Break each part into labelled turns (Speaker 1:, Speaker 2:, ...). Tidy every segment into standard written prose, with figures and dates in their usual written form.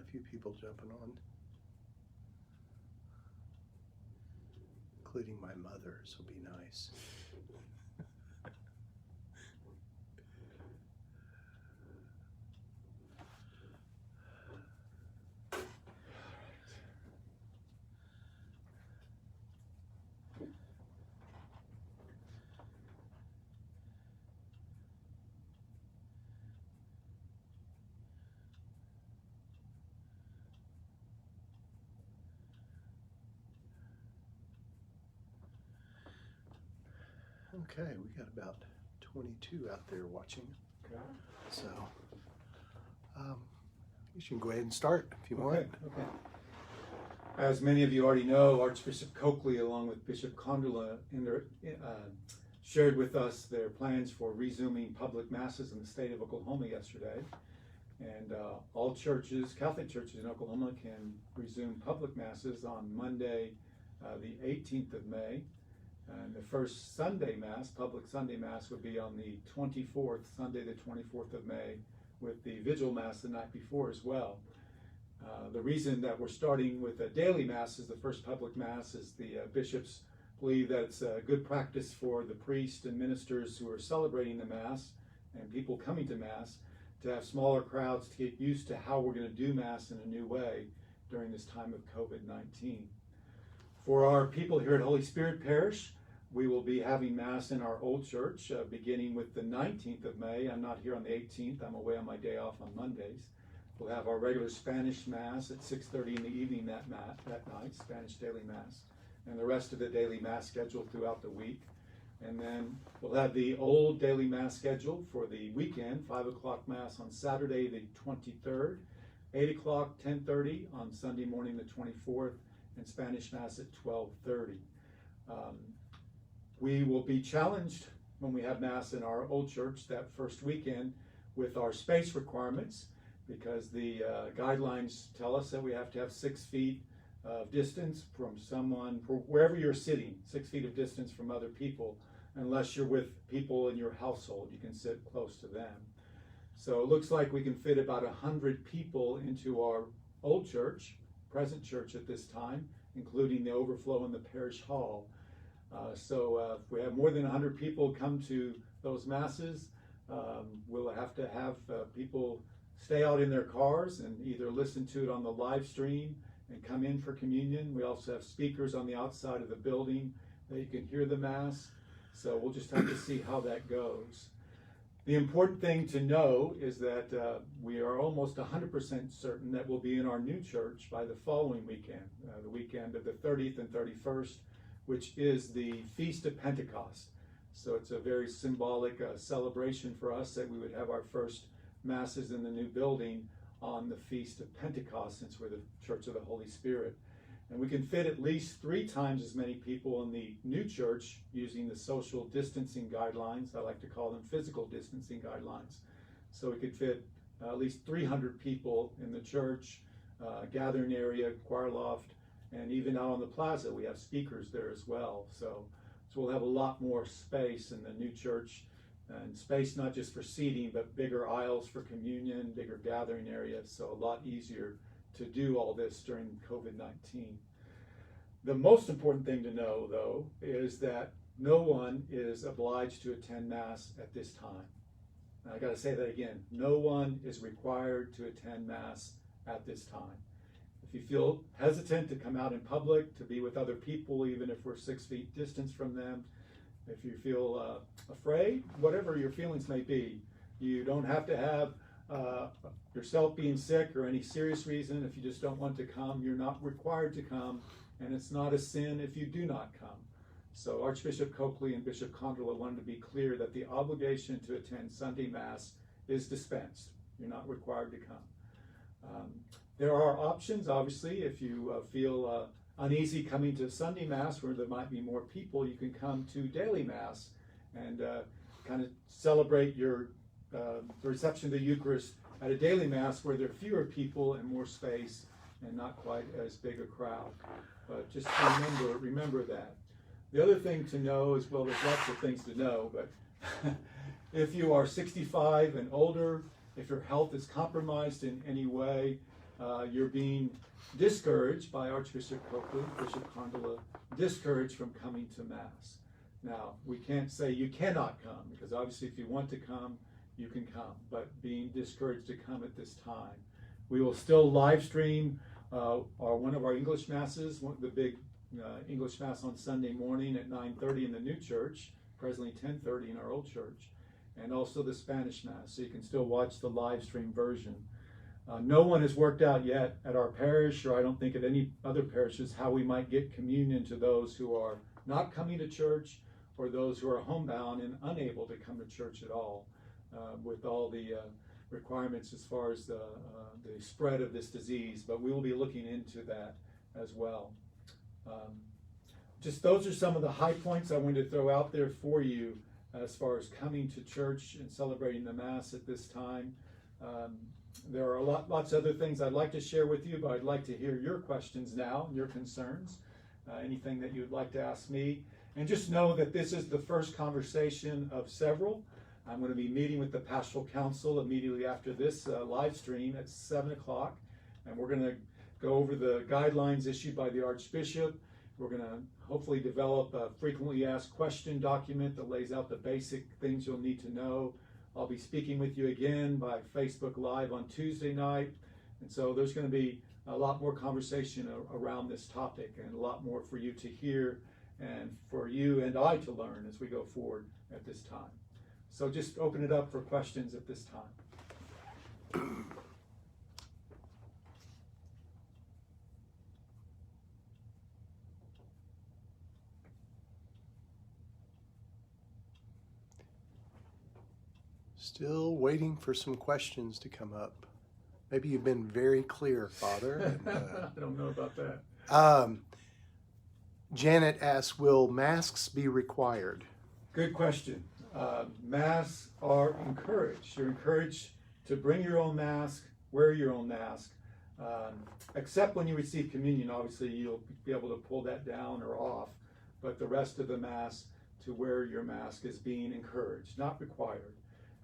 Speaker 1: a few people jumping on, including my mother, so be nice. Okay, we got about 22 out there watching.
Speaker 2: Okay.
Speaker 1: So, you can go ahead and start if you want.
Speaker 2: Okay. As many of you already know, Archbishop Coakley, along with Bishop Condula, shared with us their plans for resuming public masses in the state of Oklahoma yesterday. And all churches, Catholic churches in Oklahoma, can resume public masses on Monday, the 18th of May. And the first Sunday Mass, public Sunday Mass, would be on the 24th, Sunday the 24th of May, with the Vigil Mass the night before as well. The reason that we're starting with a daily Mass as the first public Mass is the bishops believe that it's a good practice for the priests and ministers who are celebrating the Mass and people coming to Mass to have smaller crowds to get used to how we're going to do Mass in a new way during this time of COVID-19. For our people here at Holy Spirit Parish, we will be having Mass in our old church beginning with the 19th of May. I'm not here on the 18th. I'm away on my day off on Mondays. We'll have our regular Spanish Mass at 6:30 in the evening that night, Spanish daily Mass, and the rest of the daily Mass scheduled throughout the week. And then we'll have the old daily Mass scheduled for the weekend, 5 o'clock Mass on Saturday the 23rd, 8 o'clock, 10:30 on Sunday morning the 24th, and Spanish Mass at 12:30. We will be challenged when we have Mass in our old church that first weekend with our space requirements, because the guidelines tell us that we have to have 6 feet of distance from someone, wherever you're sitting, 6 feet of distance from other people, unless you're with people in your household. You can sit close to them. So it looks like we can fit about 100 people into our old church, present church at this time, including the overflow in the parish hall. So if we have more than 100 people come to those masses, we'll have to have people stay out in their cars and either listen to it on the live stream and come in for communion. We also have speakers on the outside of the building that you can hear the Mass. So we'll just have to see how that goes. The important thing to know is that we are almost 100% certain that we'll be in our new church by the following weekend, the weekend of the 30th and 31st, which is the Feast of Pentecost. So it's a very symbolic celebration for us that we would have our first Masses in the new building on the Feast of Pentecost, since we're the Church of the Holy Spirit. And we can fit at least 3 times as many people in the new church using the social distancing guidelines. I like to call them physical distancing guidelines. So we could fit at least 300 people in the church, gathering area, choir loft, and even out on the plaza, we have speakers there as well. So we'll have a lot more space in the new church, and space not just for seating, but bigger aisles for communion, bigger gathering areas, so a lot easier to do all this during COVID-19. The most important thing to know, though, is that no one is obliged to attend Mass at this time. And I got to say that again. No one is required to attend Mass at this time. If you feel hesitant to come out in public, to be with other people, even if we're 6 feet distance from them, if you feel afraid, whatever your feelings may be, you don't have to have yourself being sick or any serious reason. If you just don't want to come, you're not required to come, and it's not a sin if you do not come. So Archbishop Coakley and Bishop Condula wanted to be clear that the obligation to attend Sunday Mass is dispensed. You're not required to come. There are options, obviously. If you feel uneasy coming to Sunday Mass where there might be more people, you can come to daily Mass and kind of celebrate your reception of the Eucharist at a daily Mass where there are fewer people and more space and not quite as big a crowd. But just remember that. The other thing to know is, well, there's lots of things to know, but if you are 65 and older, if your health is compromised in any way, you're being discouraged by Archbishop Coakley, Bishop Condola, discouraged from coming to Mass. Now, we can't say you cannot come, because obviously if you want to come, you can come, but being discouraged to come at this time. We will still live stream one of our English Masses, the big English Mass on Sunday morning at 9:30 in the new church, presently 10:30 in our old church, and also the Spanish Mass, so you can still watch the live stream version. No one has worked out yet at our parish, or I don't think at any other parishes, how we might get communion to those who are not coming to church or those who are homebound and unable to come to church at all, with all the requirements as far as the spread of this disease. But we will be looking into that as well. Just those are some of the high points I wanted to throw out there for you as far as coming to church and celebrating the Mass at this time. There are lots of other things I'd like to share with you, but I'd like to hear your questions now, your concerns, anything that you'd like to ask me. And just know that this is the first conversation of several. I'm going to be meeting with the Pastoral Council immediately after this live stream at 7 o'clock, and we're going to go over the guidelines issued by the Archbishop. We're going to hopefully develop a frequently asked question document that lays out the basic things you'll need to know. I'll be speaking with you again by Facebook Live on Tuesday night, and so there's going to be a lot more conversation around this topic and a lot more for you to hear and for you and I to learn as we go forward at this time. So just open it up for questions at this time.
Speaker 1: Still waiting for some questions to come up. Maybe you've been very clear, Father. And,
Speaker 2: I don't know about that.
Speaker 1: Janet asks, will masks be required?
Speaker 2: Good question. Masks are encouraged. You're encouraged to bring your own mask, wear your own mask, except when you receive communion. Obviously, you'll be able to pull that down or off, but the rest of the Mass, to wear your mask is being encouraged, not required.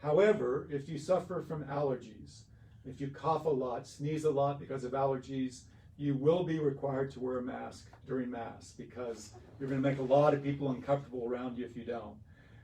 Speaker 2: However, if you suffer from allergies, if you cough a lot, sneeze a lot because of allergies, you will be required to wear a mask during Mass, because you're going to make a lot of people uncomfortable around you if you don't.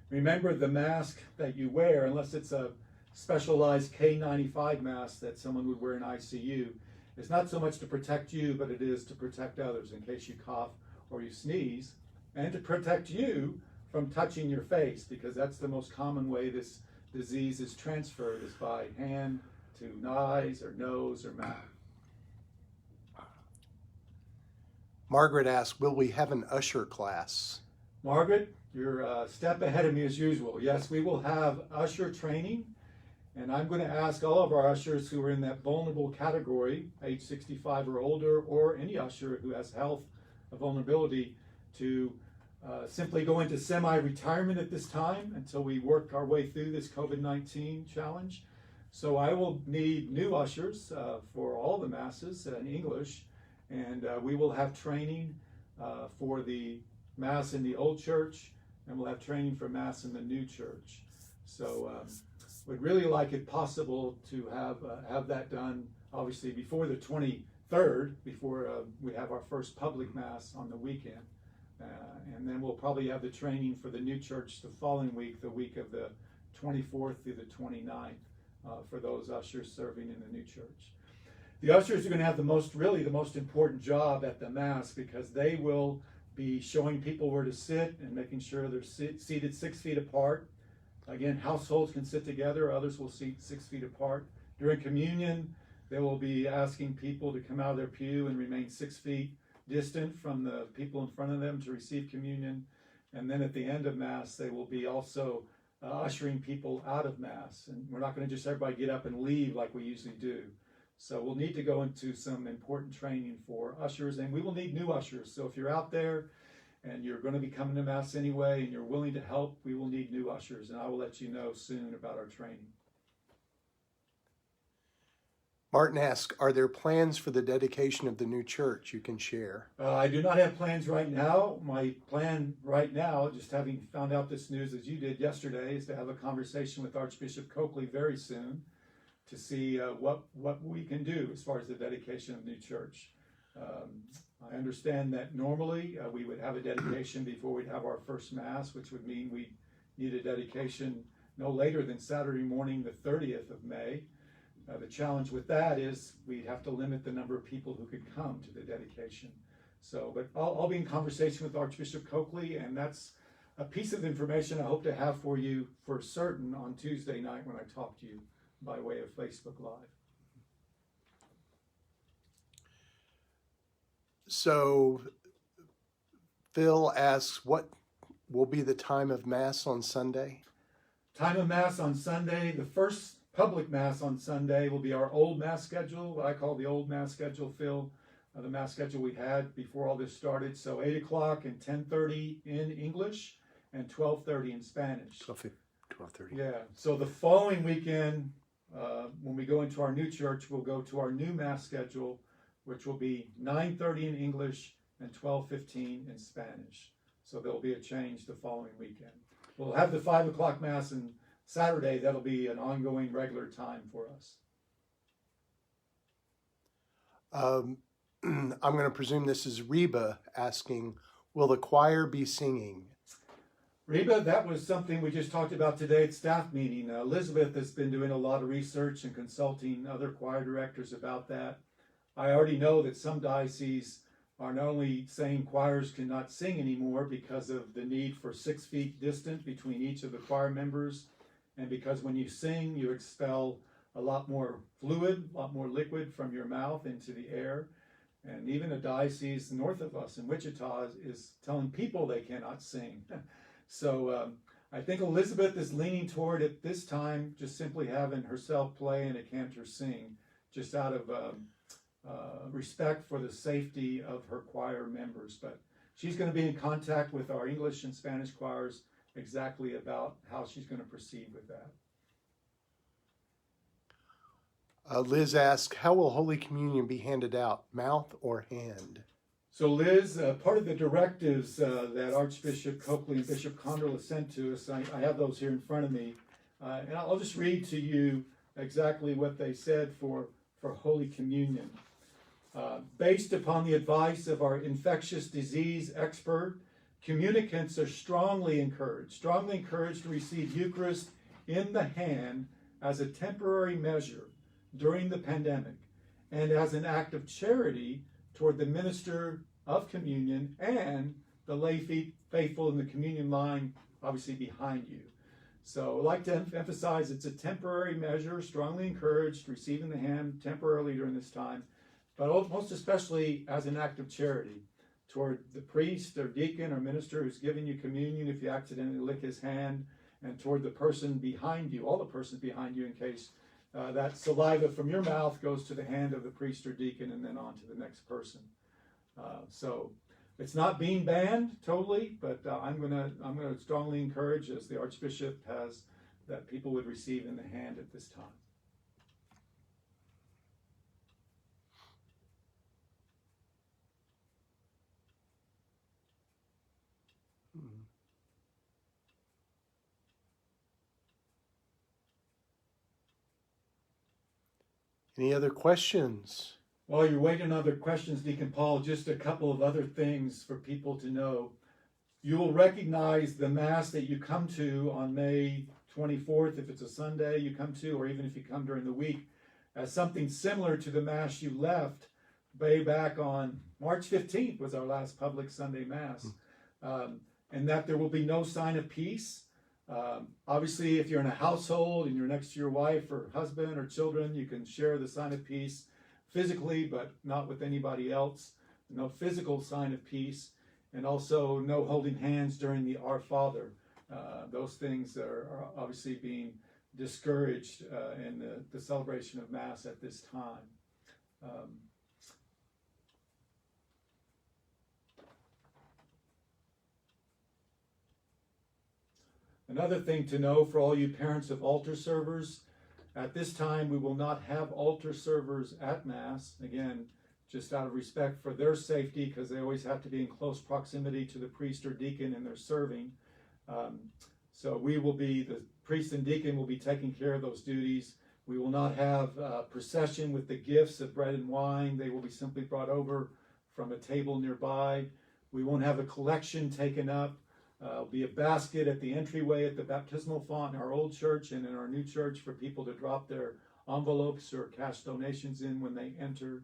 Speaker 2: Remember, the mask that you wear, unless it's a specialized K95 mask that someone would wear in ICU, is not so much to protect you, but it is to protect others in case you cough or you sneeze, and to protect you from touching your face, because that's the most common way this disease is transferred, is by hand to eyes or nose or mouth.
Speaker 1: Margaret asks, will we have an usher class?
Speaker 2: Margaret, you're a step ahead of me as usual. Yes, we will have usher training, and I'm going to ask all of our ushers who are in that vulnerable category, age 65 or older, or any usher who has health vulnerability, to simply go into semi-retirement at this time until we work our way through this COVID-19 challenge. So I will need new ushers for all the Masses in English, and we will have training for the Mass in the old church, and we'll have training for Mass in the new church. So would really like, if possible, to have that done, obviously, before the 23rd, before we have our first public Mass on the weekend. And then we'll probably have the training for the new church the following week, the week of the 24th through the 29th, for those ushers serving in the new church. The ushers are going to have the most important job at the Mass, because they will be showing people where to sit and making sure they're seated 6 feet apart. Again, households can sit together, others will seat 6 feet apart. During communion, they will be asking people to come out of their pew and remain 6 feet distant from the people in front of them to receive communion. And then at the end of Mass, they will be also ushering people out of Mass. And we're not going to just everybody get up and leave like we usually do. So we'll need to go into some important training for ushers, and we will need new ushers. So if you're out there and you're going to be coming to Mass anyway and you're willing to help, we will need new ushers, and I will let you know soon about our training.
Speaker 1: Martin asks, are there plans for the dedication of the new church you can share?
Speaker 2: I do not have plans right now. My plan right now, just having found out this news as you did yesterday, is to have a conversation with Archbishop Coakley very soon to see what we can do as far as the dedication of the new church. I understand that normally we would have a dedication before we'd have our first Mass, which would mean we need a dedication no later than Saturday morning, the 30th of May. The challenge with that is we'd have to limit the number of people who could come to the dedication. So, but I'll be in conversation with Archbishop Coakley, and that's a piece of information I hope to have for you for certain on Tuesday night when I talk to you by way of Facebook Live.
Speaker 1: So Phil asks, what will be the time of Mass on Sunday?
Speaker 2: Time of Mass on Sunday, the first public Mass on Sunday will be our old Mass schedule, what I call the old Mass schedule, Phil, the Mass schedule we had before all this started. So 8 o'clock and 10:30 in English and 12:30 in Spanish.
Speaker 1: 12:30.
Speaker 2: Yeah, so the following weekend, when we go into our new church, we'll go to our new Mass schedule, which will be 9:30 in English and 12:15 in Spanish. So there'll be a change the following weekend. We'll have the 5 o'clock Mass on Saturday. That'll be an ongoing regular time for us.
Speaker 1: I'm going to presume this is Reba asking, will the choir be singing?
Speaker 2: Reba, that was something we just talked about today at staff meeting. Elizabeth has been doing a lot of research and consulting other choir directors about that. I already know that some dioceses are not only saying choirs cannot sing anymore because of the need for 6 feet distance between each of the choir members, and because when you sing, you expel a lot more fluid, a lot more liquid from your mouth into the air. And even a diocese north of us in Wichita is telling people they cannot sing. So I think Elizabeth is leaning toward, at this time, just simply having herself play and a cantor sing, just out of respect for the safety of her choir members. But she's going to be in contact with our English and Spanish choirs exactly about how she's going to proceed with that.
Speaker 1: Liz asks, how will Holy Communion be handed out, mouth or hand?
Speaker 2: So Liz, part of the directives that Archbishop Coakley and Bishop Conderla sent to us, I have those here in front of me, and I'll just read to you exactly what they said for Holy Communion. Based upon the advice of our infectious disease expert, communicants are strongly encouraged to receive Eucharist in the hand as a temporary measure during the pandemic and as an act of charity toward the minister of communion and the lay faithful in the communion line, obviously behind you. So I'd like to emphasize it's a temporary measure, strongly encouraged, receiving the hand temporarily during this time, but most especially as an act of charity toward the priest or deacon or minister who's giving you communion if you accidentally lick his hand, and toward the person behind you, all the persons behind you, in case that saliva from your mouth goes to the hand of the priest or deacon and then on to the next person. So it's not being banned totally, but I'm gonna strongly encourage, as the Archbishop has, that people would receive in the hand at this time.
Speaker 1: Any other questions?
Speaker 2: While you're waiting on other questions, Deacon Paul, just a couple of other things for people to know. You will recognize the Mass that you come to on May 24th, if it's a Sunday you come to, or even if you come during the week, as something similar to the Mass you left way back on March 15th was our last public Sunday Mass. And that there will be no sign of peace. Obviously, if you're in a household and you're next to your wife or husband or children, you can share the sign of peace physically, but not with anybody else. No physical sign of peace, and also no holding hands during the Our Father. Those things are obviously being discouraged in the celebration of Mass at this time. Another thing to know for all you parents of altar servers, at this time we will not have altar servers at Mass. Again, just out of respect for their safety, because they always have to be in close proximity to the priest or deacon in their serving. So we will be, the priest and deacon will be taking care of those duties. We will not have a procession with the gifts of bread and wine. They will be simply brought over from a table nearby. We won't have a collection taken up. There'll be a basket at the entryway at the baptismal font in our old church and in our new church for people to drop their envelopes or cash donations in when they enter.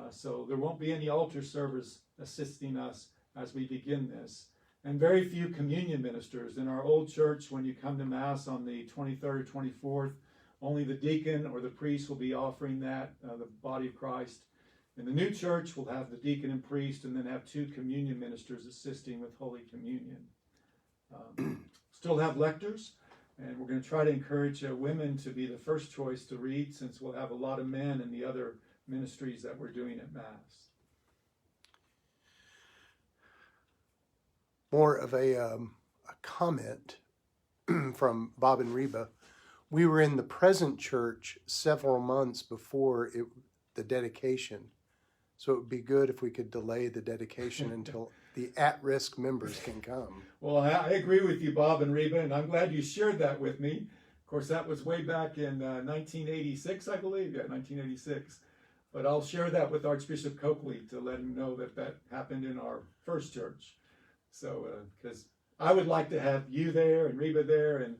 Speaker 2: So there won't be any altar servers assisting us as we begin this. And very few communion ministers. In our old church, when you come to Mass on the 23rd, 24th, only the deacon or the priest will be offering that, the body of Christ. In the new church, we'll have the deacon and priest, and then have 2 communion ministers assisting with Holy Communion. Still have lectors, and we're going to try to encourage women to be the first choice to read, since we'll have a lot of men in the other ministries that we're doing at Mass.
Speaker 1: More of a comment from Bob and Reba. We were in the present church several months before the dedication. So it would be good if we could delay the dedication until the at-risk members can come.
Speaker 2: Well, I agree with you, Bob and Reba, and I'm glad you shared that with me. Of course, that was way back in 1986, I believe. Yeah, 1986. But I'll share that with Archbishop Coakley to let him know that that happened in our first church. So, because I would like to have you there and Reba there, and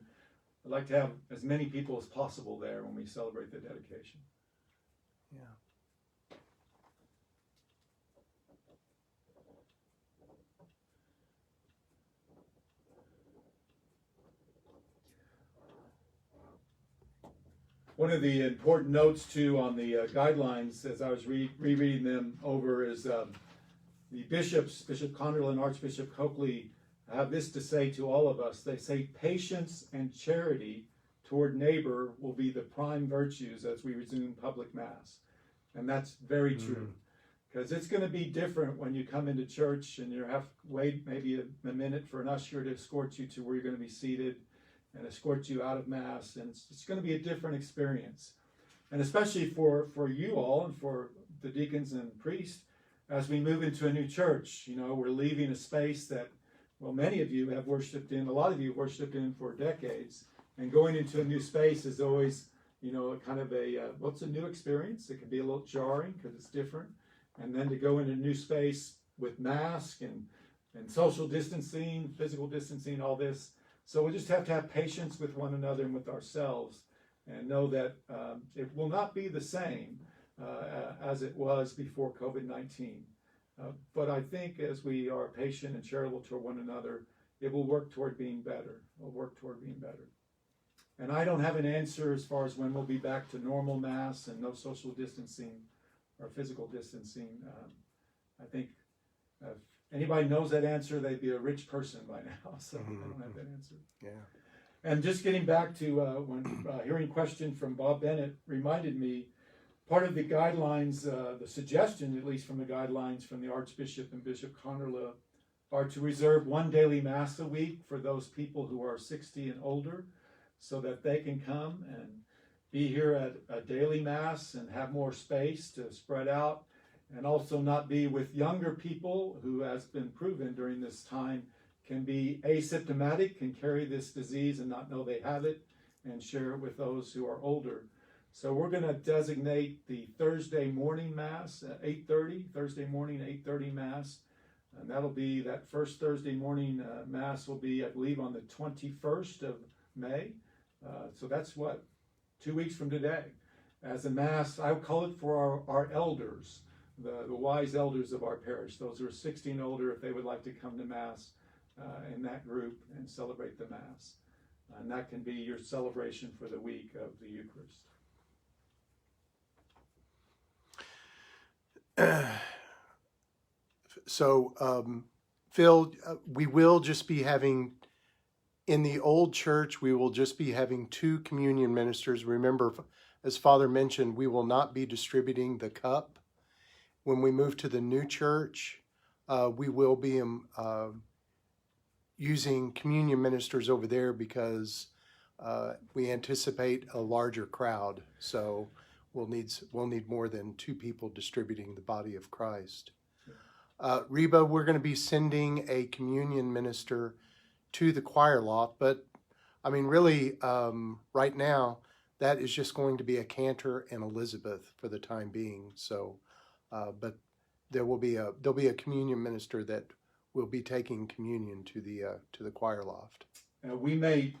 Speaker 2: I'd like to have as many people as possible there when we celebrate the dedication.
Speaker 1: Yeah.
Speaker 2: One of the important notes, too, on the guidelines, as I was rereading them over, is the bishops, Bishop Connerl and Archbishop Coakley, have this to say to all of us. They say patience and charity toward neighbor will be the prime virtues as we resume public Mass. And that's very true. Because it's going to be different when you come into church and you have to wait maybe a minute for an usher to escort you to where you're going to be seated and escort you out of Mass. And it's going to be a different experience. And especially for you all and for the deacons and priests, as we move into a new church, you know, we're leaving a space that, well, many of you have worshiped in, a lot of you have worshiped in for decades. And going into a new space is always, you know, kind of what's a new experience? It can be a little jarring because it's different. And then to go into a new space with mask and social distancing, physical distancing, all this. So we just have to have patience with one another and with ourselves and know that it will not be the same as it was before COVID-19. But I think as we are patient and charitable toward one another, it will work toward being better. We'll work toward being better. And I don't have an answer as far as when we'll be back to normal Mass and no social distancing or physical distancing. I think if anybody knows that answer, they'd be a rich person by now. So I don't have that answer.
Speaker 1: Yeah.
Speaker 2: And just getting back to when hearing a question from Bob Bennett reminded me, part of the guidelines, the suggestion, at least from the guidelines from the Archbishop and Bishop Connerla, are to reserve one daily Mass a week for those people who are 60 and older, so that they can come and be here at a daily Mass and have more space to spread out, and also not be with younger people who, has been proven during this time, can be asymptomatic, can carry this disease and not know they have it, and share it with those who are older. So we're going to designate the Thursday morning Mass at 8:30, Thursday morning 8:30 Mass. And that'll be, that first Thursday morning Mass will be, I believe, on the 21st of May. So that's 2 weeks from today. As a Mass, I would call it for our elders, the wise elders of our parish. Those who are 60 and older, if they would like to come to Mass in that group and celebrate the Mass. And that can be your celebration for the week of the Eucharist.
Speaker 1: So, Phil, we will just be having, in the old church, we will just be having 2 communion ministers. Remember, as Father mentioned, we will not be distributing the cup. When we move to the new church, we will be using communion ministers over there because we anticipate a larger crowd. So we'll need more than 2 people distributing the body of Christ. Reba, we're going to be sending a communion minister to the choir loft, but I mean, really, right now, that is just going to be a Cantor and Elizabeth for the time being. So, but there'll be a communion minister that will be taking communion to the choir loft.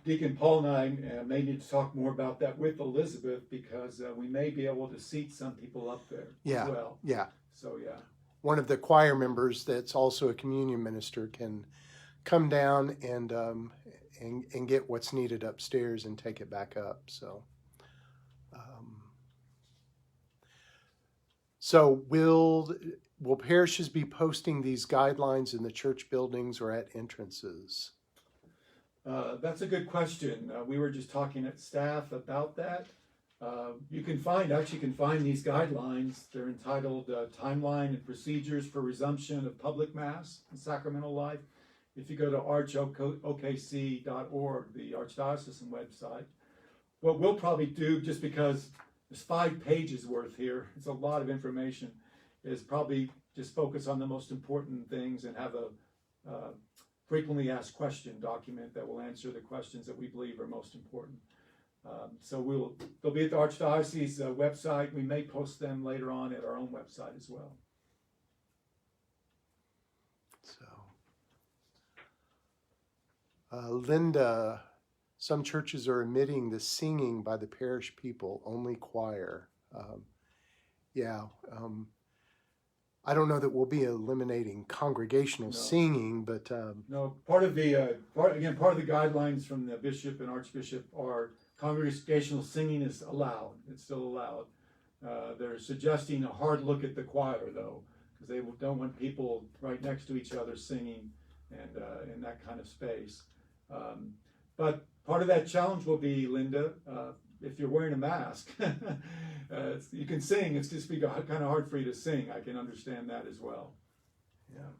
Speaker 2: Deacon Paul and I may need to talk more about that with Elizabeth, because we may be able to seat some people up there as well.
Speaker 1: Yeah.
Speaker 2: So yeah.
Speaker 1: One of the choir members that's also a communion minister can come down and get what's needed upstairs and take it back up. So will parishes be posting these guidelines in the church buildings or at entrances?
Speaker 2: That's a good question. We were just talking at staff about that. You can find these guidelines. They're entitled Timeline and Procedures for Resumption of Public Mass and Sacramental Life. If you go to archokc.org, the Archdiocesan website. What we'll probably do, just because there's 5 pages worth here, it's a lot of information, is probably just focus on the most important things and have a frequently asked question document that will answer the questions that we believe are most important. So they'll be at the Archdiocese website. We may post them later on at our own website as well.
Speaker 1: So, Linda, some churches are omitting the singing by the parish people, only choir. I don't know that we'll be eliminating congregational singing, but
Speaker 2: no. Part of the guidelines from the bishop and archbishop are congregational singing is allowed. It's still allowed. They're suggesting a hard look at the choir, though, because they don't want people right next to each other singing and in that kind of space. But part of that challenge will be, Linda, if you're wearing a mask, you can sing. It's just kind of hard for you to sing. I can understand that as well.
Speaker 1: Yeah.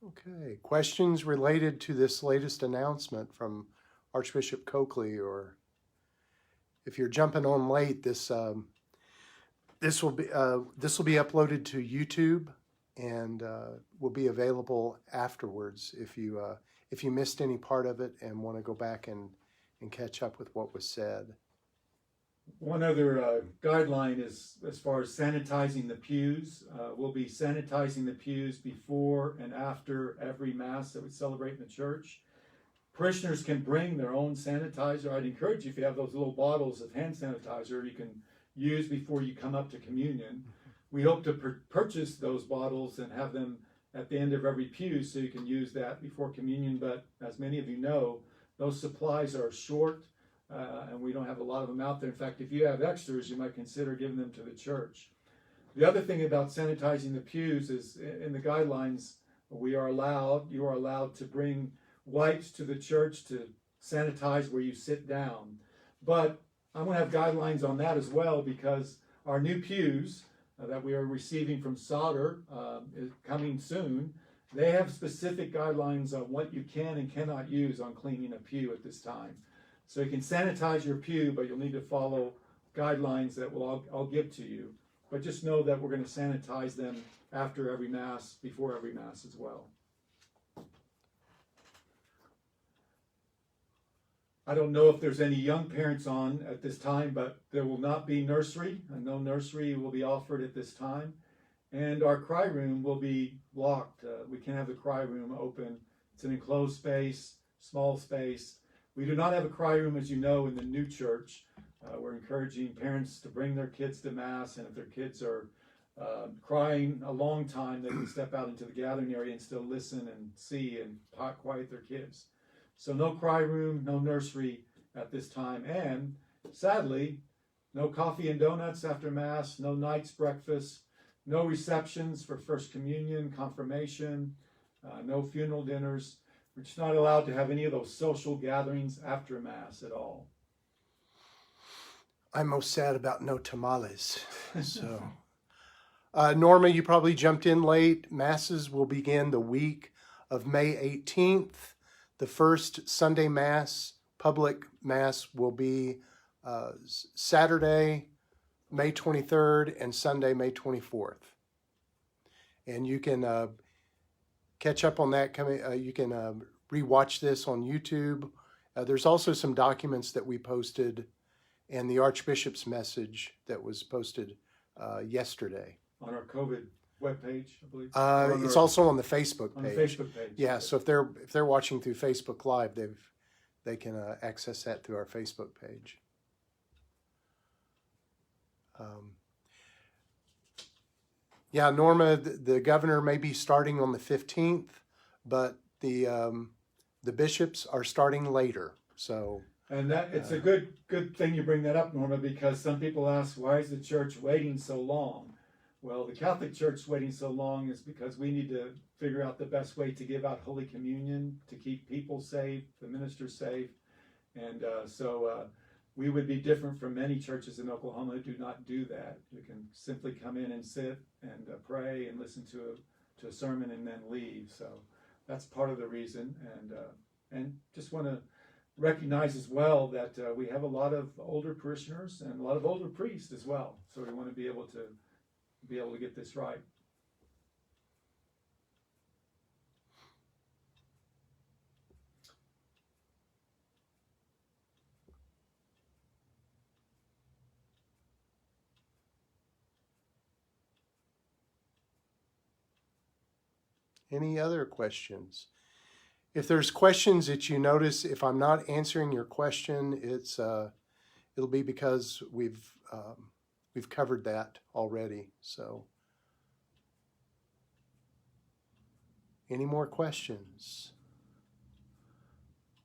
Speaker 1: Okay. Questions related to this latest announcement from Archbishop Coakley, or if you're jumping on late, this will be uploaded to YouTube and will be available afterwards if you missed any part of it and want to go back and catch up with what was said.
Speaker 2: One other guideline is as far as sanitizing the pews. We'll be sanitizing the pews before and after every Mass that we celebrate in the church. Parishioners can bring their own sanitizer. I'd encourage you, if you have those little bottles of hand sanitizer, you can use before you come up to communion. We hope to purchase those bottles and have them at the end of every pew so you can use that before communion. But as many of you know, those supplies are short and we don't have a lot of them out there. In fact, if you have extras, you might consider giving them to the church. The other thing about sanitizing the pews is in the guidelines, you are allowed to bring wipes to the church to sanitize where you sit down. But I'm going to have guidelines on that as well, because our new pews that we are receiving from Solder is coming soon. They have specific guidelines on what you can and cannot use on cleaning a pew at this time. So you can sanitize your pew, but you'll need to follow guidelines that I'll give to you. But just know that we're going to sanitize them after every Mass, before every Mass as well. I don't know if there's any young parents on at this time, but there will not be nursery. No nursery will be offered at this time. And our cry room will be locked. We can't have the cry room open. It's an enclosed space, small space. We do not have a cry room, as you know, in the new church. We're encouraging parents to bring their kids to Mass, and if their kids are crying a long time, they can step out into the gathering area and still listen and see and quiet their kids. So no cry room, no nursery at this time. And sadly, no coffee and donuts after Mass, no night's breakfast, no receptions for First Communion, confirmation, no funeral dinners. We're just not allowed to have any of those social gatherings after Mass at all.
Speaker 1: I'm most sad about no tamales. So, Norma, you probably jumped in late. Masses will begin the week of May 18th. The first Sunday Mass, public Mass, will be Saturday, May 23rd, and Sunday, May 24th. And you can catch up on that. You can rewatch this on YouTube There's also some documents that we posted and the Archbishop's message that was posted yesterday.
Speaker 2: On our COVID webpage, I believe.
Speaker 1: It's also on the Facebook page.
Speaker 2: On the Facebook page.
Speaker 1: Yeah, so if they're watching through Facebook Live, they can access that through our Facebook page. Yeah, Norma, the governor may be starting on the 15th, but the bishops are starting later. So,
Speaker 2: and that it's a good thing you bring that up, Norma, because some people ask, why is the church waiting so long? Well, the Catholic Church waiting so long is because we need to figure out the best way to give out Holy Communion to keep people safe, the ministers safe, and so we would be different from many churches in Oklahoma who do not do that. You can simply come in and sit and pray and listen to a sermon and then leave. So that's part of the reason, and just want to recognize as well that we have a lot of older parishioners and a lot of older priests as well. So we want to be able to get this right.
Speaker 1: Any other questions? If there's questions that you notice, if I'm not answering your question, it'll be because we've covered that already. So, any more questions?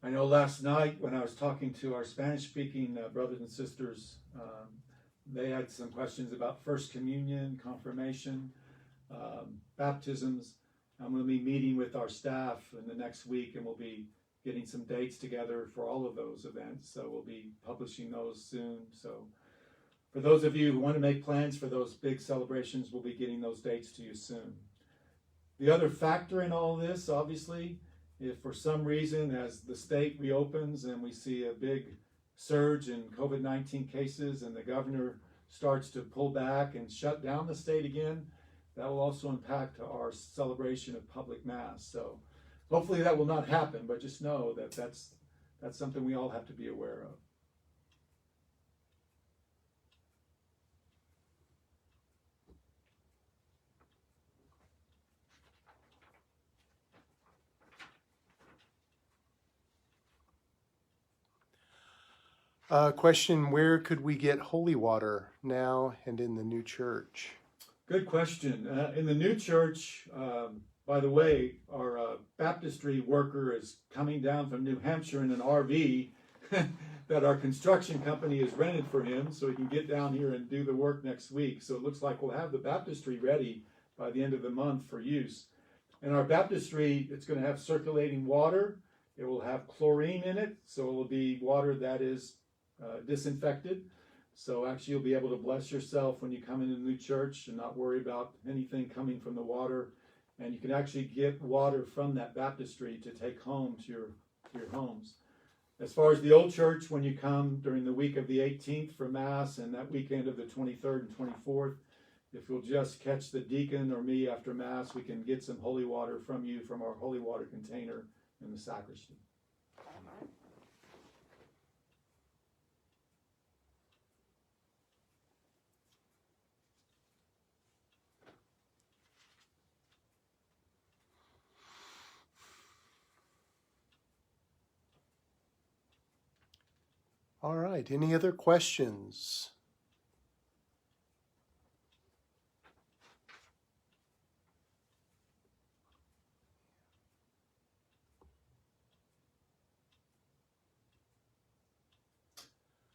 Speaker 2: I know last night when I was talking to our Spanish-speaking brothers and sisters, they had some questions about First Communion, confirmation, baptisms. I'm going to be meeting with our staff in the next week, and we'll be getting some dates together for all of those events. So we'll be publishing those soon. So for those of you who want to make plans for those big celebrations, we'll be getting those dates to you soon. The other factor in all this, obviously, if for some reason as the state reopens and we see a big surge in COVID-19 cases and the governor starts to pull back and shut down the state again, that will also impact our celebration of public mass. So hopefully that will not happen, but just know that that's something we all have to be aware
Speaker 1: of. Question, where could we get holy water now and in the new church?
Speaker 2: Good question. In the new church, by the way, our baptistry worker is coming down from New Hampshire in an RV that our construction company has rented for him so he can get down here and do the work next week. So it looks like we'll have the baptistry ready by the end of the month for use. And our baptistry, it's going to have circulating water. It will have chlorine in it, so it will be water that is disinfected. So actually you'll be able to bless yourself when you come into the new church and not worry about anything coming from the water. And you can actually get water from that baptistry to take home to your homes. As far as the old church, when you come during the week of the 18th for Mass and that weekend of the 23rd and 24th, if you'll just catch the deacon or me after Mass, we can get some holy water from you from our holy water container in the sacristy.
Speaker 1: All right, any other questions?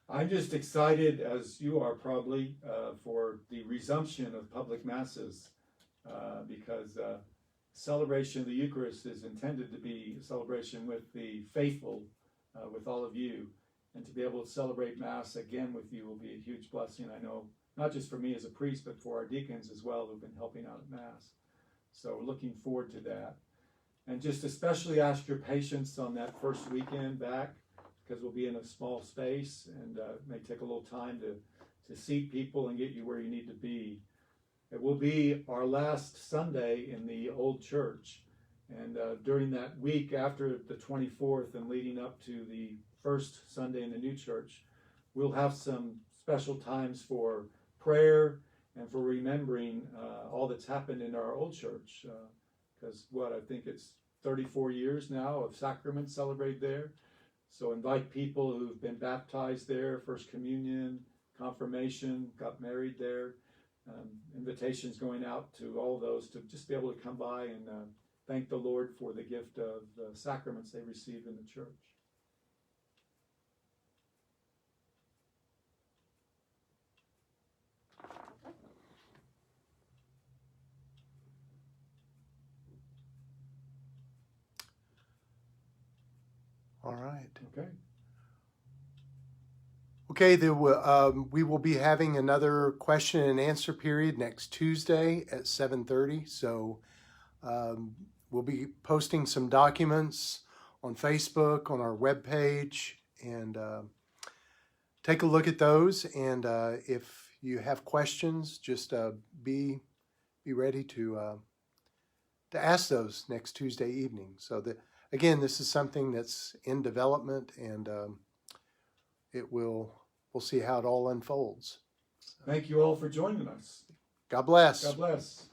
Speaker 2: I'm just excited, as you are probably, for the resumption of public masses because celebration of the Eucharist is intended to be a celebration with the faithful, with all of you. And to be able to celebrate Mass again with you will be a huge blessing, I know, not just for me as a priest, but for our deacons as well who've been helping out at Mass. So we're looking forward to that. And just especially ask your patience on that first weekend back, because we'll be in a small space and it may take a little time to seat people and get you where you need to be. It will be our last Sunday in the old church. And during that week after the 24th and leading up to the first Sunday in the new church, we'll have some special times for prayer and for remembering all that's happened in our old church. Because I think it's 34 years now of sacraments celebrated there. So invite people who've been baptized there, First Communion, confirmation, got married there. Invitations going out to all those to just be able to come by and thank the Lord for the gift of the sacraments they received in the church.
Speaker 1: All right.
Speaker 2: Okay.
Speaker 1: Okay, we will be having another question and answer period next Tuesday at 7:30. So we'll be posting some documents on Facebook, on our webpage, and take a look at those. And if you have questions, just be ready to ask those next Tuesday evening. So that, again, this is something that's in development, and we'll see how it all unfolds.
Speaker 2: Thank you all for joining us.
Speaker 1: God bless.
Speaker 2: God bless.